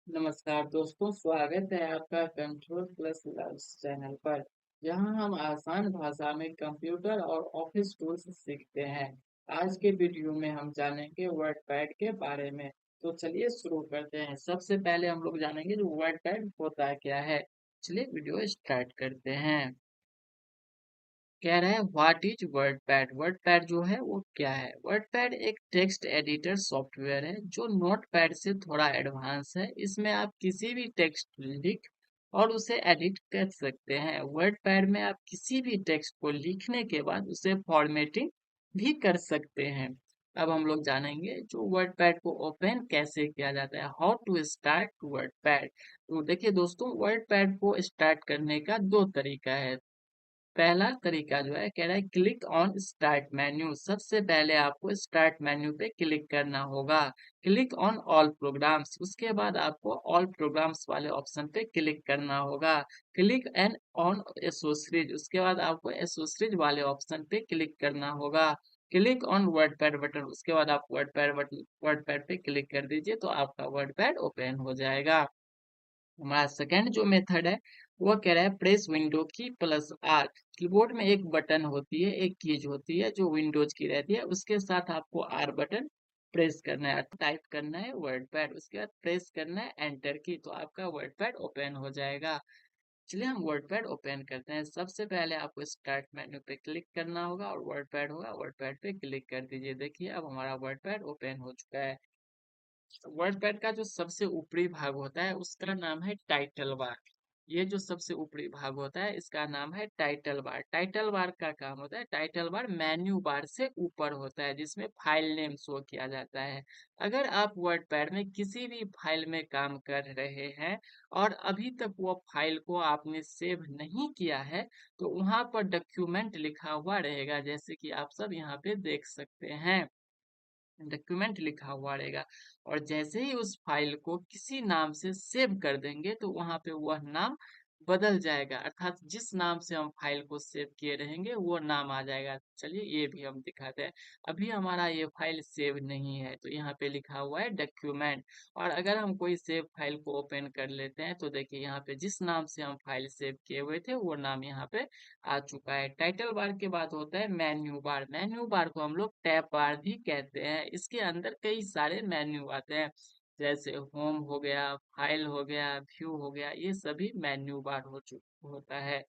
नमस्कार दोस्तों, स्वागत है आपका कंट्रोल प्लस लर्न्स चैनल पर, जहां हम आसान भाषा में कंप्यूटर और ऑफिस टूल्स सीखते हैं। आज के वीडियो में हम जानेंगे वर्डपैड के बारे में। तो चलिए शुरू करते हैं। सबसे पहले हम लोग जानेंगे जो वर्डपैड होता क्या है। चलिए वीडियो स्टार्ट करते हैं। कह रहा है व्हाट इज वर्डपैड। वर्डपैड जो है वो क्या है। वर्डपैड एक टेक्स्ट एडिटर सॉफ्टवेयर है जो नोटपैड से थोड़ा एडवांस है। इसमें आप किसी भी टेक्स्ट लिख और उसे एडिट कर सकते हैं। वर्डपैड में आप किसी भी टेक्स्ट को लिखने के बाद उसे फॉर्मेटिंग भी कर सकते हैं। अब हम लोग जानेंगे जो वर्डपैड को ओपन कैसे किया जाता है। How to start WordPad. तो देखिए दोस्तों, वर्डपैड को स्टार्ट करने का दो तरीका है। पहला तरीका जो है कह रहा है क्लिक ऑन स्टार्ट मेन्यू। सबसे पहले आपको स्टार्ट मेन्यू पे क्लिक करना होगा। क्लिक ऑन ऑल प्रोग्राम्स, उसके बाद आपको ऑल प्रोग्राम्स वाले ऑप्शन पे क्लिक करना होगा। क्लिक एंड ऑन एसोसरीज, उसके बाद आपको एसोसरीज वाले ऑप्शन पे क्लिक करना होगा। क्लिक ऑन वर्डपैड बटन, उसके बाद आप वर्डपैड बटन वर्डपैड पे क्लिक कर दीजिए तो आपका वर्डपैड ओपन हो जाएगा। हमारा सेकंड जो मेथड है वो कह रहा है प्रेस विंडो की प्लस आर। कीबोर्ड में एक बटन होती है, एक कीज होती है जो विंडोज की रहती है, उसके साथ आपको आर बटन प्रेस करना है, टाइप करना है वर्डपैड, उसके बाद प्रेस करना है एंटर की, तो आपका वर्डपैड ओपन हो जाएगा। चलिए हम वर्डपैड ओपन करते हैं। सबसे पहले आपको स्टार्ट मेन्यू पे क्लिक करना होगा और वर्डपैड होगा, वर्डपैड पे क्लिक कर दीजिए। देखिए अब हमारा वर्डपैड ओपन हो चुका है। वर्डपैड का जो सबसे ऊपरी भाग होता है उसका नाम है टाइटल बार। ये जो सबसे ऊपरी भाग होता है इसका नाम है टाइटल बार। टाइटल बार का काम होता है, टाइटल बार मेन्यू बार से ऊपर होता है जिसमें फाइल नेम शो किया जाता है। अगर आप वर्डपैड में किसी भी फाइल में काम कर रहे हैं और अभी तक वो फाइल को आपने सेव नहीं किया है तो वहां पर डॉक्यूमेंट लिखा हुआ रहेगा, जैसे कि आप सब यहाँ पे देख सकते हैं। डॉक्यूमेंट लिखा हुआ रहेगा और जैसे ही उस फाइल को किसी नाम से सेव कर देंगे तो वहां पे वह नाम बदल जाएगा, अर्थात जिस नाम से हम फाइल को सेव किए रहेंगे वो नाम आ जाएगा। चलिए ये भी हम दिखाते हैं। अभी हमारा ये फाइल सेव नहीं है तो यहाँ पे लिखा हुआ है डॉक्यूमेंट। और अगर हम कोई सेव फाइल को ओपन कर लेते हैं तो देखिए यहाँ पे जिस नाम से हम फाइल सेव किए हुए थे वो नाम यहाँ पे आ चुका है। टाइटल बार के बाद होता है मेन्यू बार। मेन्यू बार को हम लोग टैब बार भी कहते हैं। इसके अंदर कई सारे मेन्यू आते हैं, जैसे होम हो गया, फाइल हो गया, व्यू हो गया, ये सभी मेन्यू बार होता है।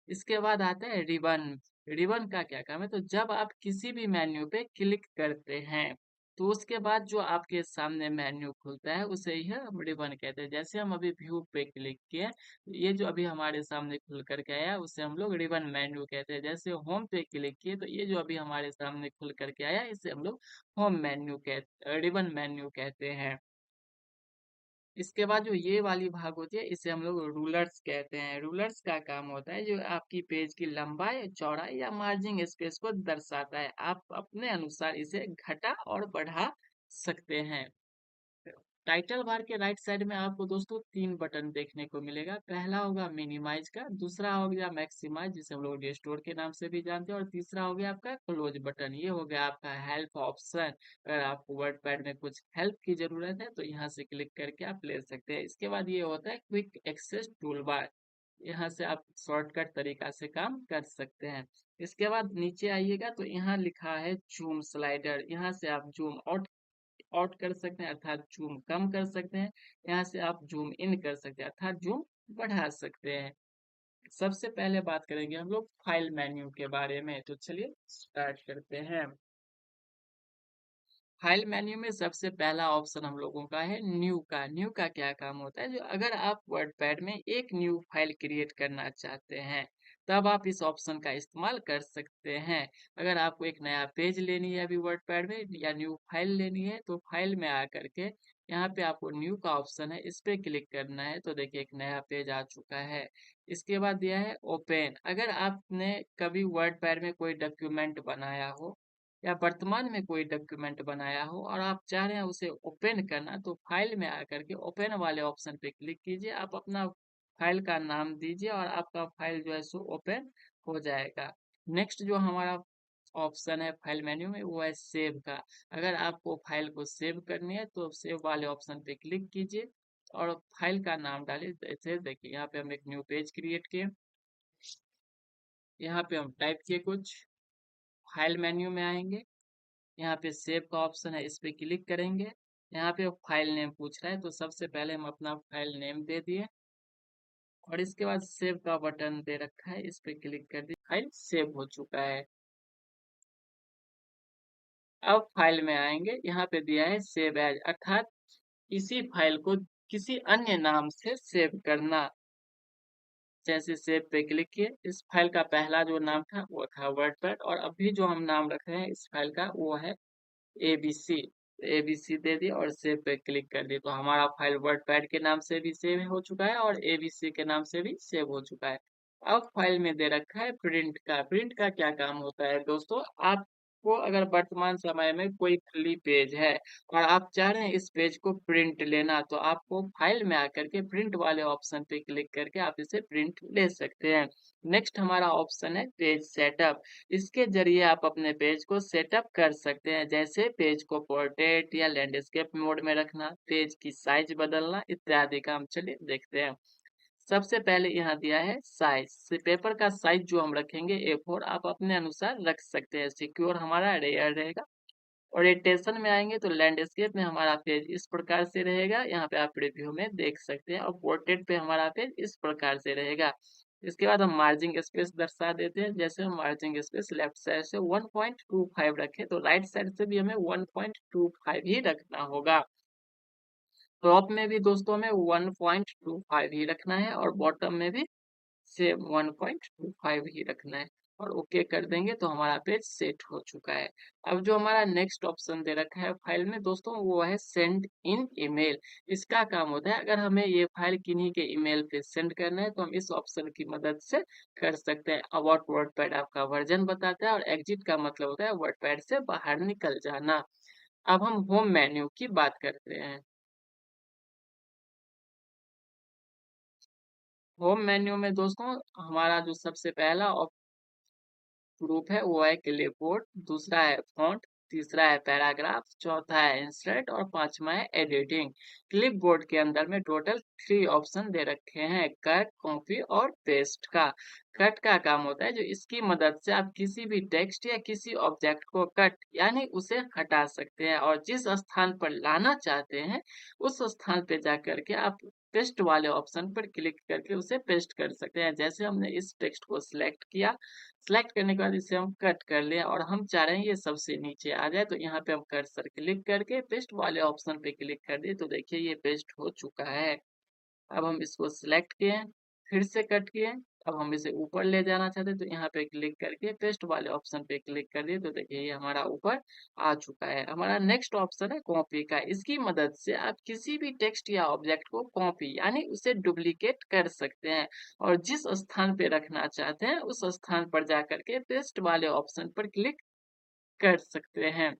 इसके बाद आता है रिबन। रिबन का क्या काम है, तो जब आप किसी भी मेन्यू पे क्लिक करते हैं तो उसके बाद जो आपके सामने मेन्यू खुलता है उसे ही हम रिबन कहते हैं। जैसे हम अभी व्यू पे क्लिक किए, ये जो अभी हमारे सामने खुल करके आया उसे हम लोग रिबन मेन्यू कहते हैं। जैसे होम पे क्लिक किए तो ये जो अभी हमारे सामने खुल करके आया इसे हम लोग होम मेन्यू कहते रिबन मेन्यू कहते हैं। इसके बाद जो ये वाली भाग होती है इसे हम लोग रूलर्स कहते हैं। रूलर्स का काम होता है जो आपकी पेज की लंबाई, चौड़ाई या मार्जिन स्पेस को दर्शाता है। आप अपने अनुसार इसे घटा और बढ़ा सकते हैं। टाइटल बार के राइट साइड में आपको दोस्तों तीन बटन देखने को मिलेगा। पहला होगा मिनिमाइज का, दूसरा हो गया मैक्सिमाइज जिसे हम लोग रिस्टोर के नाम से भी जानते हैं, और तीसरा हो गया आपका क्लोज बटन। ये हो गया आपका हेल्प ऑप्शन। अगर आपको वर्डपैड में कुछ हेल्प की जरूरत है तो यहाँ से क्लिक करके आप ले सकते हैं। इसके बाद ये होता है क्विक एक्सेस टूल बार। यहाँ से आप शॉर्टकट तरीका से काम कर सकते हैं। इसके बाद नीचे आइएगा तो यहाँ लिखा है जूम स्लाइडर। यहाँ से आप जूम आउट आउट कर सकते हैं, अर्थात जूम कम कर सकते हैं। यहाँ से आप जूम इन कर सकते हैं, अर्थात जूम बढ़ा सकते हैं। सबसे पहले बात करेंगे हम लोग फाइल मेन्यू के बारे में, तो चलिए स्टार्ट करते हैं। फाइल मेन्यू में सबसे पहला ऑप्शन हम लोगों का है न्यू का। न्यू का क्या काम होता है, जो अगर आप वर्डपैड में एक न्यू फाइल क्रिएट करना चाहते हैं तब आप इस ऑप्शन का इस्तेमाल कर सकते हैं। अगर आपको एक नया पेज लेनी है अभी वर्डपैड में या न्यू फाइल लेनी है तो फाइल में आकर के यहाँ पे आपको न्यू का ऑप्शन है, इस पे क्लिक करना है तो देखिए एक नया पेज आ चुका है। इसके बाद दिया है ओपन। अगर आपने कभी वर्डपैड में कोई डॉक्यूमेंट बनाया हो या वर्तमान में कोई डॉक्यूमेंट बनाया हो और आप चाह रहे हैं उसे ओपन करना, तो फाइल में आकर के ओपन वाले ऑप्शन पे क्लिक कीजिए। आप अपना फाइल का नाम दीजिए और आपका फाइल जो है सो ओपन हो जाएगा। नेक्स्ट जो हमारा ऑप्शन है फाइल मेन्यू में वो है सेव का। अगर आपको फाइल को सेव करनी है तो सेव वाले ऑप्शन पे क्लिक कीजिए। और फाइल का नाम डालिए। जैसे देखिए यहाँ पे हम एक न्यू पेज क्रिएट किए, यहाँ पे हम टाइप किए कुछ, फाइल मेन्यू में आएंगे, यहाँ पे सेव का ऑप्शन है, इस पे क्लिक करेंगे। यहाँ पे फाइल नेम पूछ रहा है, तो सबसे पहले हम अपना फाइल नेम दे दिए और इसके बाद सेव का बटन दे रखा है, इस पे क्लिक कर दिए, फाइल सेव हो चुका है। अब फाइल में आएंगे, यहाँ पे दिया है सेव एज, अर्थात इसी फाइल को किसी अन्य नाम से सेव करना। जैसे सेव पे क्लिक किए, इस फाइल का पहला जो नाम था वो था वर्डपैड, और अभी जो हम नाम रख रहे हैं इस फाइल का वो है एबीसी। एबीसी दे दिए और सेव पे क्लिक कर दिए, तो हमारा फाइल वर्डपैड के नाम से भी सेव हो चुका है और एबीसी के नाम से भी सेव हो चुका है। अब फाइल में दे रखा है प्रिंट का। प्रिंट का क्या काम होता है दोस्तों, आपको अगर वर्तमान समय में कोई खाली पेज है और आप चाह रहे हैं इस पेज को प्रिंट लेना, तो आपको फाइल में आकर के प्रिंट वाले ऑप्शन पे क्लिक करके आप इसे प्रिंट ले सकते हैं। नेक्स्ट हमारा ऑप्शन है पेज सेटअप। इसके जरिए आप अपने पेज को सेटअप कर सकते हैं, जैसे पेज को पोर्ट्रेट या लैंडस्केप मोड में रखना, पेज की साइज बदलना इत्यादि काम। चलिए देखते हैं। सबसे पहले यहाँ दिया है साइज। पेपर का साइज जो हम रखेंगे A4, आप अपने अनुसार रख सकते हैं, सिक्योर हमारा रेयर रहेगा। ओरिएंटेशन में आएंगे तो लैंडस्केप में हमारा पेज इस प्रकार से रहेगा, यहाँ पे आप रिव्यू में देख सकते हैं, और पोर्ट्रेट पे हमारा पेज इस प्रकार से रहेगा। इसके बाद हम मार्जिन स्पेस दर्शा देते हैं, जैसे हम मार्जिन स्पेस लेफ्ट साइड से 1.25 रखें तो राइट साइड से भी हमें 1.25 ही रखना होगा। टॉप में भी दोस्तों हमें 1.25 ही रखना है और बॉटम में भी सेम 1.25 ही रखना है, और ओके कर देंगे तो हमारा पेज सेट हो चुका है। अब जो हमारा नेक्स्ट ऑप्शन दे रखा है फाइल में दोस्तों, वो है सेंड इन ईमेल। इसका काम होता है, अगर हमें ये फाइल किन्हीं के ईमेल पे सेंड करना है तो हम इस ऑप्शन की मदद से कर सकते हैं। अबाउट वर्डपैड आपका वर्जन बताता है और एग्जिट का मतलब होता है वर्डपैड से बाहर निकल जाना। अब हम होम मेन्यू की बात करते हैं। होम मेन्यू में दोस्तों हमारा जो सबसे पहला ग्रुप है वो है क्लिपबोर्ड, दूसरा है फॉन्ट, तीसरा है पैराग्राफ, चौथा है इंसर्ट और पांचवा है एडिटिंग। क्लिपबोर्ड के अंदर में टोटल 3 ऑप्शन दे रखे हैं, कट, कॉपी और पेस्ट का। कट का काम होता है जो इसकी मदद से आप किसी भी टेक्स्ट या किसी ऑब्जेक्ट को कट यानी उसे हटा सकते हैं, और जिस स्थान पर लाना चाहते हैं उस स्थान पे जा करके आप पेस्ट वाले ऑप्शन पर क्लिक करके उसे पेस्ट कर सकते हैं। जैसे हमने इस टेक्स्ट को सिलेक्ट किया, सेलेक्ट करने के बाद इसे हम कट कर लें और हम चाह रहे हैं ये सबसे नीचे आ जाए, तो यहाँ पे हम कर्सर क्लिक करके पेस्ट वाले ऑप्शन पे क्लिक कर दिए, तो देखिए ये पेस्ट हो चुका है। अब हम इसको सिलेक्ट किए, फिर से कट किए, अब हम इसे ऊपर ले जाना चाहते हैं तो यहाँ पे क्लिक करके पेस्ट वाले ऑप्शन पे क्लिक कर दिए, तो देखिए ये हमारा ऊपर आ चुका है। हमारा नेक्स्ट ऑप्शन है कॉपी का। इसकी मदद से आप किसी भी टेक्स्ट या ऑब्जेक्ट को कॉपी यानी उसे डुप्लीकेट कर सकते हैं, और जिस स्थान पे रखना चाहते हैं उस स्थान पर जा करके पेस्ट वाले ऑप्शन पर क्लिक कर सकते हैं।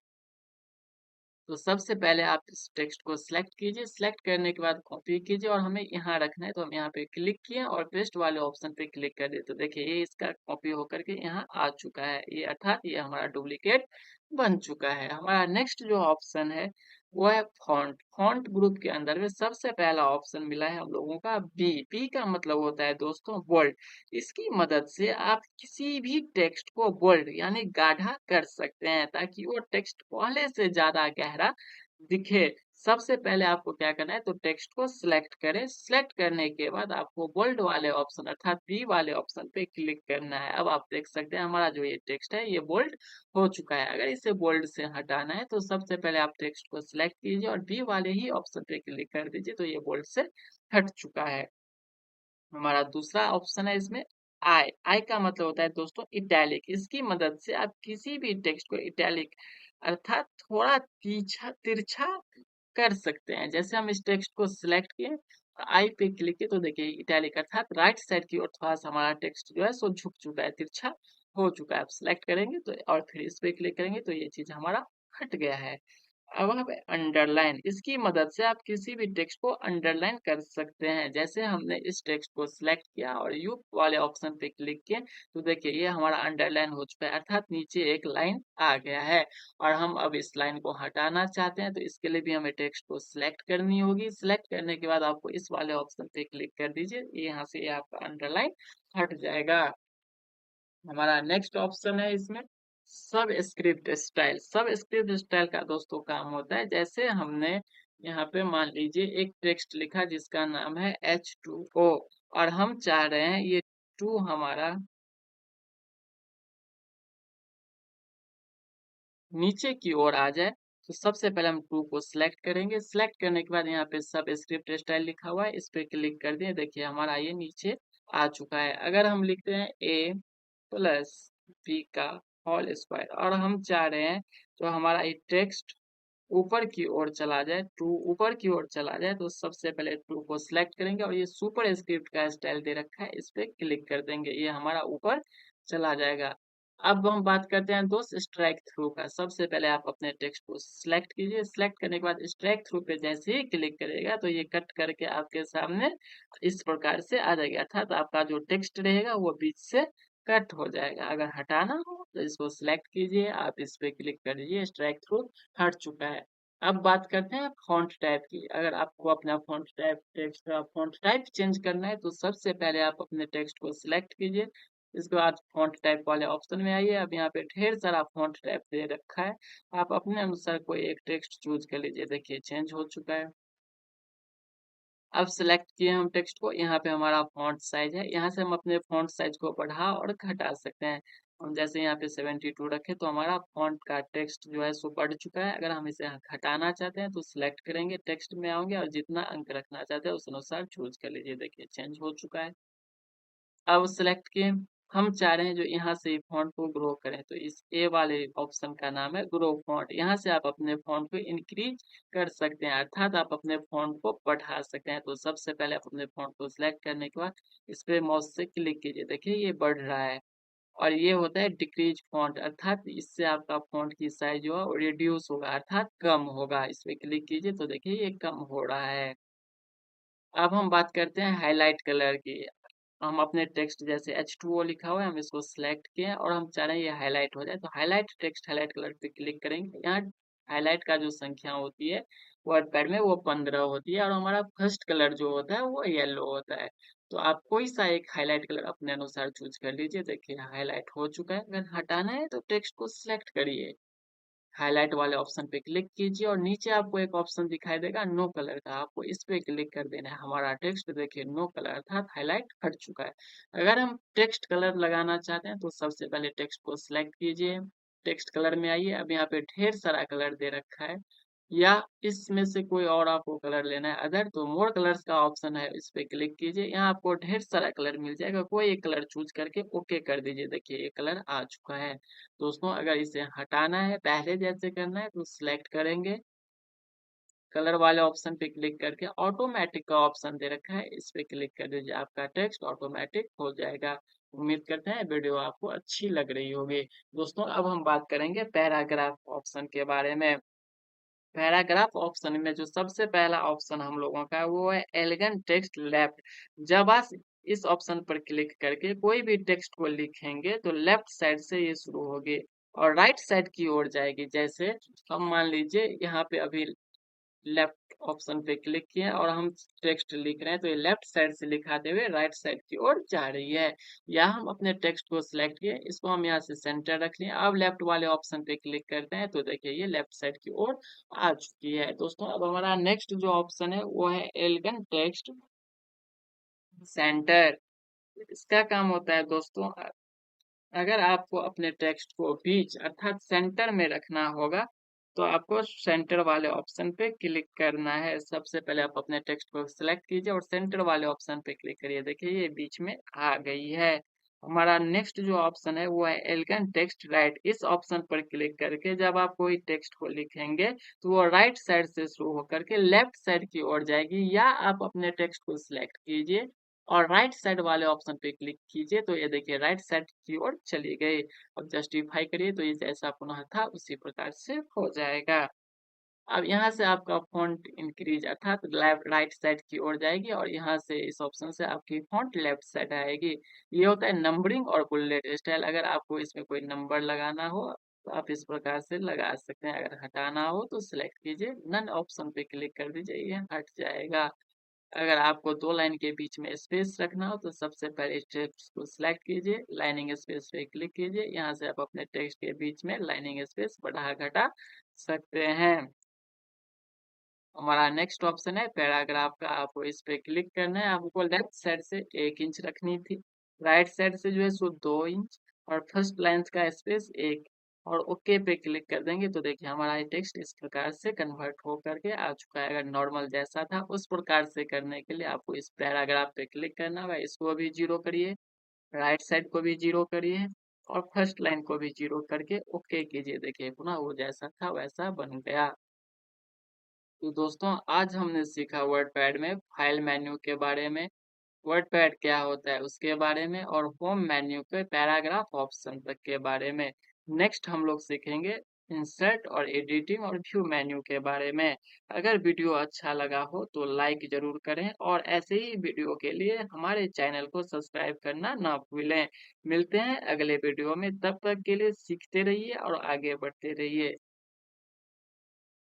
तो सबसे पहले आप इस टेक्स्ट को सिलेक्ट कीजिए, सिलेक्ट करने के बाद कॉपी कीजिए और हमें यहाँ रखना है, तो हम यहाँ पे क्लिक किए और पेस्ट वाले ऑप्शन पे क्लिक कर दिए, तो देखिए ये इसका कॉपी होकर के यहाँ आ चुका है, ये अर्थात ये हमारा डुप्लीकेट बन चुका है। हमारा नेक्स्ट जो ऑप्शन है वो है फॉन्ट। फॉन्ट ग्रुप के अंदर में सबसे पहला ऑप्शन मिला है हम लोगों का बी। बी का मतलब होता है दोस्तों बोल्ड। इसकी मदद से आप किसी भी टेक्स्ट को बोल्ड यानी गाढ़ा कर सकते हैं, ताकि वो टेक्स्ट पहले से ज्यादा गहरा दिखे। सबसे पहले आपको क्या करना है, तो टेक्स्ट को सिलेक्ट करें, सिलेक्ट करने के बाद आपको बोल्ड वाले ऑप्शन अर्थात बी वाले ऑप्शन पे क्लिक करना है। अब आप देख सकते हैं हमारा जो ये टेक्स्ट है ये बोल्ड हो चुका है। अगर इसे बोल्ड से हटाना है तो सबसे पहले आप टेक्स्ट को सिलेक्ट कीजिए और बी वाले ही ऑप्शन पे क्लिक कर दीजिए, तो ये बोल्ड से हट चुका है। हमारा दूसरा ऑप्शन है इसमें आई। आई का मतलब होता है दोस्तों इटैलिक। इसकी मदद से आप किसी भी टेक्स्ट को इटैलिक अर्थात थोड़ा तिरछा तिरछा कर सकते हैं। जैसे हम इस टेक्स्ट को सिलेक्ट किए, आई पे क्लिक किए, तो देखिए इटैलिक अर्थात राइट साइड की ओर थोड़ा सा हमारा टेक्स्ट जो है सो झुक चुका है, तिरछा हो चुका है। आप सिलेक्ट करेंगे तो और फिर इस पे क्लिक करेंगे तो ये चीज हमारा हट गया है। अब आप अंडरलाइन, इसकी मदद से आप किसी भी टेक्स्ट को अंडरलाइन कर सकते हैं। जैसे हमने इस टेक्स्ट को सिलेक्ट किया और यू वाले ऑप्शन पे क्लिक किए तो देखिए ये हमारा अंडरलाइन हो चुका है, अर्थात नीचे एक लाइन आ गया है। और हम अब इस लाइन को हटाना चाहते हैं तो इसके लिए भी हमें टेक्स्ट को सिलेक्ट करनी होगी। सिलेक्ट करने के बाद आपको इस वाले ऑप्शन पे क्लिक कर दीजिए, यहाँ से ये आपका अंडरलाइन हट जाएगा। हमारा नेक्स्ट ऑप्शन है इसमें सब स्क्रिप्ट स्टाइल। सब स्क्रिप्ट स्टाइल का दोस्तों काम होता है, जैसे हमने यहाँ पे मान लीजिए एक टेक्स्ट लिखा जिसका नाम है H2O और हम चाह रहे हैं ये टू हमारा नीचे की ओर आ जाए। तो सबसे पहले हम टू को सिलेक्ट करेंगे। सिलेक्ट करने के बाद यहाँ पे सब स्क्रिप्ट स्टाइल लिखा हुआ है, इस पे क्लिक कर दिए, देखिए हमारा ये नीचे आ चुका है। अगर हम लिखते हैं A+B का होल स्क्वायर और हम चाह रहे हैं तो हमारा ये टेक्स्ट ऊपर की ओर चला जाए, टू ऊपर की ओर चला जाए, तो सबसे पहले टू को सिलेक्ट करेंगे और ये सुपर स्क्रिप्ट का स्टाइल दे रखा है, इस पे क्लिक कर देंगे, ये हमारा ऊपर चला जाएगा। अब हम बात करते हैं दोस्त स्ट्राइक थ्रू का। सबसे पहले आप अपने टेक्स्ट को सिलेक्ट कीजिए। सिलेक्ट करने के बाद स्ट्राइक थ्रू पे जैसे ही क्लिक करेगा तो ये कट करके आपके सामने इस प्रकार से आ जाएगा, अर्थात आपका जो टेक्स्ट रहेगा वो बीच से कट हो जाएगा। अगर हटाना हो तो इसको सिलेक्ट कीजिए, आप इस पे क्लिक कर दीजिए, स्ट्राइक थ्रू हट चुका है। अब बात करते हैं फॉन्ट टाइप की। अगर आपको अपना फॉन्ट टाइप टेक्स्ट का फॉन्ट टाइप चेंज करना है तो सबसे पहले आप अपने टेक्स्ट को सिलेक्ट कीजिए। इसके बाद फॉन्ट टाइप वाले ऑप्शन में आइए। अब यहाँ पे ढेर सारा फॉन्ट टाइप दे रखा है, आप अपने अनुसार कोई एक टेक्स्ट चूज कर लीजिए। देखिए चेंज हो चुका है। अब सिलेक्ट किए हम टेक्स्ट को, यहाँ पे हमारा फॉन्ट साइज है, यहाँ से हम अपने फॉन्ट साइज को बढ़ा और घटा सकते हैं। हम जैसे यहाँ पे 72 रखे तो हमारा फॉन्ट का टेक्स्ट जो है सो बढ़ चुका है। अगर हम इसे घटाना चाहते हैं तो सिलेक्ट करेंगे, टेक्स्ट में आओगे और जितना अंक रखना चाहते हैं उस अनुसार चूज कर लीजिए। देखिए चेंज हो चुका है। अब सिलेक्ट किए, हम चाह रहे हैं जो यहाँ से फॉन्ट को ग्रो करें तो इस ए वाले ऑप्शन का नाम है ग्रो फॉन्ट। यहाँ से आप अपने फॉन्ट को इंक्रीज कर सकते हैं, अर्थात आप अपने फॉन्ट को बढ़ा सकते हैं। तो सबसे पहले आप अपने फॉन्ट को सिलेक्ट करने के बाद इस पे माउस से क्लिक कीजिए, देखिए ये बढ़ रहा है। और ये होता है डिक्रीज फॉन्ट, अर्थात इससे आपका फॉन्ट की साइज जो है वो रिड्यूस होगा, अर्थात कम होगा। इस पे क्लिक कीजिए तो देखिए ये कम हो रहा है। अब हम बात करते हैं हाईलाइट कलर की। हम अपने टेक्स्ट जैसे H2O लिखा हुआ है, हम इसको सिलेक्ट किए हैं और हम चाह रहे हैं ये हाईलाइट हो जाए तो हाईलाइट टेक्स्ट हाईलाइट कलर पे क्लिक करेंगे। यहाँ हाईलाइट का जो संख्या होती है वर्डपैड में वो 15 होती है और हमारा फर्स्ट कलर जो होता है वो येलो होता है। तो आप कोई सा एक हाईलाइट कलर अपने अनुसार चूज कर लीजिए। देखिए हाईलाइट हो चुका है। अगर हटाना है तो टेक्स्ट को सिलेक्ट करिए, हाईलाइट वाले ऑप्शन पे क्लिक कीजिए और नीचे आपको एक ऑप्शन दिखाई देगा नो कलर का, आपको इस पे क्लिक कर देना है। हमारा टेक्स्ट देखिए नो कलर अर्थात हाईलाइट हट चुका है। अगर हम टेक्स्ट कलर लगाना चाहते हैं तो सबसे पहले टेक्स्ट को सिलेक्ट कीजिए, टेक्स्ट कलर में आइए। अब यहाँ पे ढेर सारा कलर दे रखा है, या इसमें से कोई और आपको कलर लेना है अदर तो मोर कलर्स का ऑप्शन है, इस पे क्लिक कीजिए। यहाँ आपको ढेर सारा कलर मिल जाएगा, कोई एक कलर चूज करके ओके कर दीजिए। देखिए ये कलर आ चुका है। दोस्तों अगर इसे हटाना है पहले जैसे करना है तो सिलेक्ट करेंगे, कलर वाले ऑप्शन पे क्लिक करके ऑटोमेटिक का ऑप्शन दे रखा है, इस पे क्लिक कर दीजिए, आपका टेक्स्ट ऑटोमेटिक हो जाएगा। उम्मीद करते हैं वीडियो आपको अच्छी लग रही होगी। दोस्तों अब हम बात करेंगे पैराग्राफ ऑप्शन के बारे में। पैराग्राफ ऑप्शन में जो सबसे पहला ऑप्शन हम लोगों का वो है एलिगेंट टेक्स्ट लेफ्ट। जब आप इस ऑप्शन पर क्लिक करके कोई भी टेक्स्ट को लिखेंगे तो लेफ्ट साइड से ये शुरू होगी और राइट साइड की ओर जाएगी। जैसे हम मान लीजिए यहाँ पे अभी लेफ्ट ऑप्शन पे क्लिक किए और हम टेक्स्ट लिख रहे हैं तो ये लेफ्ट साइड से लिखाते हुए राइट साइड की ओर जा रही है। या हम अपने टेक्स्ट को सिलेक्ट किए, इसको हम यहाँ से सेंटर रख लिए, अब लेफ्ट वाले ऑप्शन पे क्लिक करते हैं तो देखिए ये लेफ्ट साइड की ओर आ चुकी है। दोस्तों अब हमारा नेक्स्ट जो ऑप्शन है वो है एलिगेंट टेक्स्ट सेंटर। इसका काम होता है दोस्तों, अगर आपको अपने टेक्स्ट को बीच अर्थात सेंटर में रखना होगा तो आपको सेंटर वाले ऑप्शन पे क्लिक करना है। सबसे पहले आप अपने टेक्स्ट को सिलेक्ट कीजिए और सेंटर वाले ऑप्शन पे क्लिक करिए, देखिए ये बीच में आ गई है। हमारा नेक्स्ट जो ऑप्शन है वो है एलिगेंट टेक्स्ट राइट। इस ऑप्शन पर क्लिक करके जब आप कोई टेक्स्ट को लिखेंगे तो वो राइट साइड से शुरू होकर के लेफ्ट साइड की ओर जाएगी। या आप अपने टेक्स्ट को सिलेक्ट कीजिए और राइट साइड वाले ऑप्शन पे क्लिक कीजिए तो ये देखिए राइट साइड की ओर चली गई। अब जस्टिफाई करिए तो ये जैसा पुनः था उसी प्रकार से हो जाएगा। अब यहाँ से आपका फ़ॉन्ट इंक्रीज अर्थात लेफ्ट राइट साइड की ओर जाएगी और यहाँ से इस ऑप्शन से आपकी फ़ॉन्ट लेफ्ट साइड आएगी। ये होता है नंबरिंग और बुलेट स्टाइल। अगर आपको इसमें कोई नंबर लगाना हो तो आप इस प्रकार से लगा सकते हैं। अगर हटाना हो तो सिलेक्ट कीजिए, नन ऑप्शन पे क्लिक कर दीजिए, ये हट जाएगा। अगर आपको 2 लाइन के बीच में स्पेस रखना हो तो सबसे पहले स्टेप्स को सिलेक्ट कीजिए, लाइनिंग स्पेस पे क्लिक कीजिए। यहाँ से आप अपने टेक्स्ट के बीच में लाइनिंग स्पेस बढ़ा-घटा सकते हैं। हमारा नेक्स्ट ऑप्शन है पैराग्राफ का। आपको इस पे क्लिक करना है। आपको लेफ्ट साइड से 1 इंच रखनी थी, राइट साइड से जो है सो 2 इंच और फर्स्ट लाइन का स्पेस 1 और ओके पे क्लिक कर देंगे तो देखिए हमारा ये टेक्स्ट इस प्रकार से कन्वर्ट हो करके आ चुका है। अगर नॉर्मल जैसा था उस प्रकार से करने के लिए आपको इस पैराग्राफ पे क्लिक करना होगा। इसको भी 0 करिए, राइट साइड को भी 0 करिए और फर्स्ट लाइन को भी 0 करके ओके कीजिए। देखिए पुनः वो जैसा था वैसा बन गया। तो दोस्तों आज हमने सीखा वर्डपैड में फाइल मेन्यू के बारे में, वर्डपैड क्या होता है उसके बारे में और होम मेन्यू के पैराग्राफ ऑप्शन तक के बारे में। नेक्स्ट हम लोग सीखेंगे इंसर्ट और एडिटिंग और व्यू मेन्यू के बारे में। अगर वीडियो अच्छा लगा हो तो लाइक जरूर करें और ऐसे ही वीडियो के लिए हमारे चैनल को सब्सक्राइब करना ना भूलें। मिलते हैं अगले वीडियो में, तब तक के लिए सीखते रहिए और आगे बढ़ते रहिए।